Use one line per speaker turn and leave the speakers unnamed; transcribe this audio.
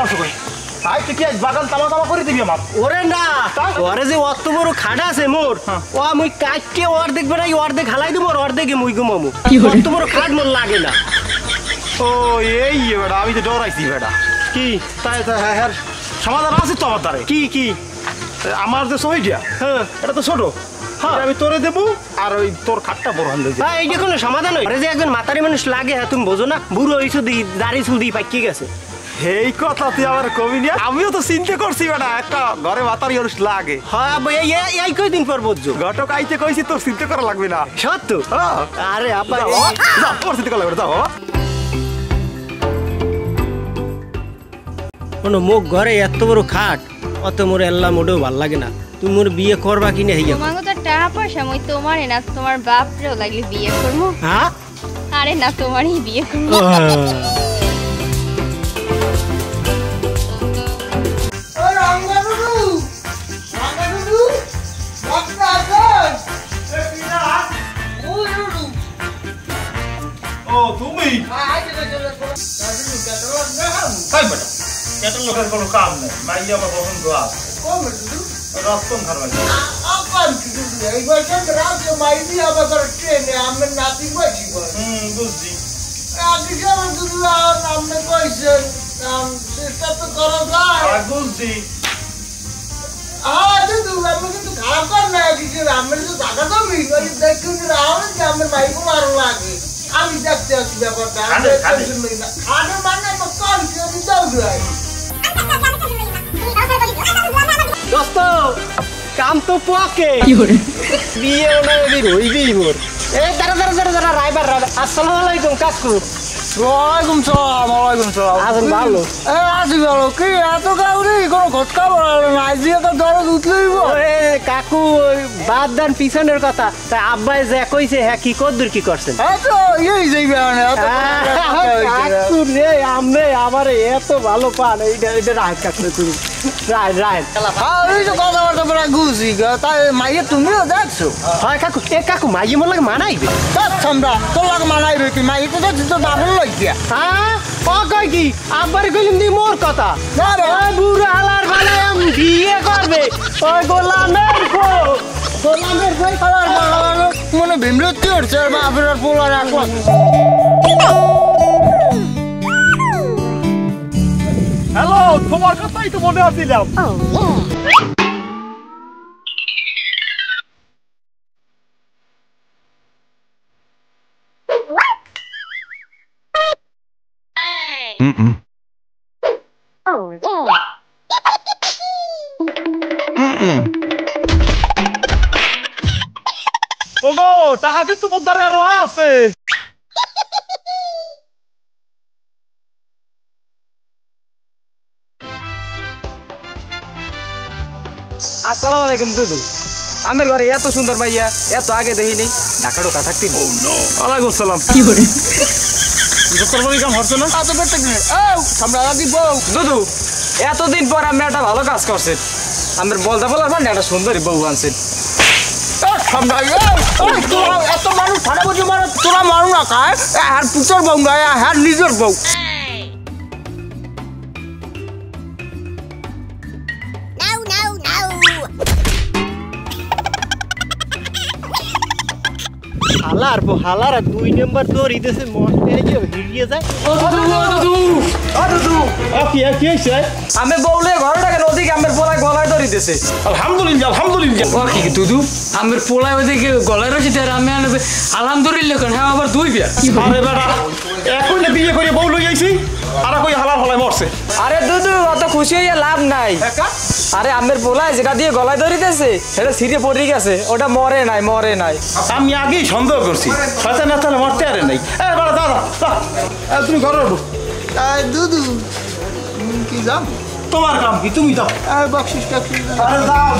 পরামর্শ করি তাই তুই কি বাগান তামা তামা করে দিবি আমার
ওরে না ওরে যে অত বড় খাড়া আছে মোর ও মুই কাটকে অর্ধেক বেড়াই অর্ধেক হালাই দিব অর্ধেকে মুই ঘুমামু অত বড় খাট মোর লাগে না
ও এই বেটা আমি তো ডরাইছি বেটা
কি
তাই হ্যাঁ সমাধান আছে তো আমার দ্বারে
কি কি
আমার যে সহিটা
হ্যাঁ
এটা তো ছোট হ্যাঁ আমি তোরে দেবো আর ওই তোর খাটটা বড় হন দেবো
হ্যাঁ এইটা কোনো সমাধান হয় যে একজন মাতারি মানুষ লাগে হ্যাঁ তুমি বোঝো না বুড়ো হইছো দি দাড়ি চুল দিয়ে পাকি গেছে
এই কথা তুই আমার কবি নিয়ে আমিও তো চিন্তা করছি বেটা একটা ঘরে মাতারি মানুষ লাগে
হ্যাঁ এই কয়দিন পর বুঝছো
ঘটক আইতে কইছি তোর চিন্তা করা লাগবে না
সত্য আরে আব্বা
যাও তোর চিন্তা করা লাগবে যাও
কোনো মুখ ঘরে এত বড় খাট অত মোর এল্লা মোটেও ভাল লাগে না তুমি মোর বিয়ে করবা কিনে হইয়া
তোমাকে তো টাকা পয়সা মই তোমারে না তোমার বাপরেও লাগলে বিয়ে করবো
হ্যাঁ
আরে না তোমারই বিয়ে করবো
ও তুমি তাই বেটা এটা লোকের কোনো কাম নেই মাইয়া আমার পছন্দ আছে রক্তম খারাপ বুঝছি বুঝছি
আমি দেখতে আছি ব্যাপারটা
দোস্ত কাম তো পাকে বিয়ে হইবেই মোর এ দাঁড়া রাইবার আসসালামু আলাইকুম কাকু
ওয়ালাইকুম সালাম ওয়ালাইকুম সালাম
আছেন ভালো
আছি ভালো কি এত কাউরি কোনো ঘটকা বলালো না আজ দিয়ে তো দরদ উঠলেইব
ওরে কাকু বাদ দান পিছনের কথা তাই আব্বাই যে কইছে হ্যাঁ কি কদ্দুর কি করছেন
এত এই যাইবে না
কাকু রে আমনে আমারে এত ভালো পান এইটা রাইট কাকু তুমি রাইট
এই তো কথাবার্তা বলা গুছি তাই মাইয়ে তুমিও দেখছো
হয় কাকু কাকু মাইয়ে মোর লাগে মানাইবে
আমরা তোর লাগে মানাইবে কি মাইয়ে তো দেখছি তো বাবুল লইয়া
হ্যাঁ ও কই কি আব্বার কইলিম দি মোর কথা
না রে
বুড়ো হালার বালে বিয়ে করবে ওই গোলামের কই
কালার বানানো মনে বিমরতি হচ্ছে বাপের পোলা রাখো
হ্যালো তোমার কথাই তো মনে আসছিলাম ওগো টাকা কিন্তু মধ্যে আরো আছে
আসসালামু আলাইকুম দুদু আমার ঘরে এত সুন্দর মাইয়া এত আগে দেখিনি ঢাকা ঢোকা থাকতি
ওয়ালাইকুম আসসালাম
কি করে
ডক্টর বলি কাম হচ্ছে না
এত বেটে আমরা দিব
দুদু এতদিন পর আমি একটা ভালো কাজ করছেন আমার বলতে বলার মানে একটা সুন্দরী বউ আনছেন
এত মানুষ সারা বছর মানে তোরা মারু না খায় আর পুচর বউ না আর নিজের বউ
হালার 2 নাম্বার দৌড় দিতেছে মন পেরে গিয়ে হিরিয়ে যায় আমি বউলে ঘরটাকে নদীকে আমার পোলায় গলায় দড়ি দিতেছে
আলহামদুলিল্লাহ আলহামদুলিল্লাহ
কি দুদু আমার পোলায় ওদিকে গলায় রয়েছে তার আমি আনবে আলহামদুলিল্লাহ কেন হ্যাঁ আবার 2 বিয়া
আরে বেটা এখন বিয়ে করে বউ লই আইছি আর কই হালার হলাই মরছে
আরে দুদু অত খুশি হইয়া লাভ নাই আরে আমের পোলায় যেটা দিয়ে গলায় ধরিতেছে সেটা ছিঁড়ে পড়ে গেছে ওটা মরে নাই
আমি আগেই সন্দেহ করছি হয়তো না তাহলে মরতে আরে নাই বেটা দাদা তুমি ঘরে উঠো
দুদু কি যাম
তোমার কাম কি তুমি যাও
বকশিস
আরে যাও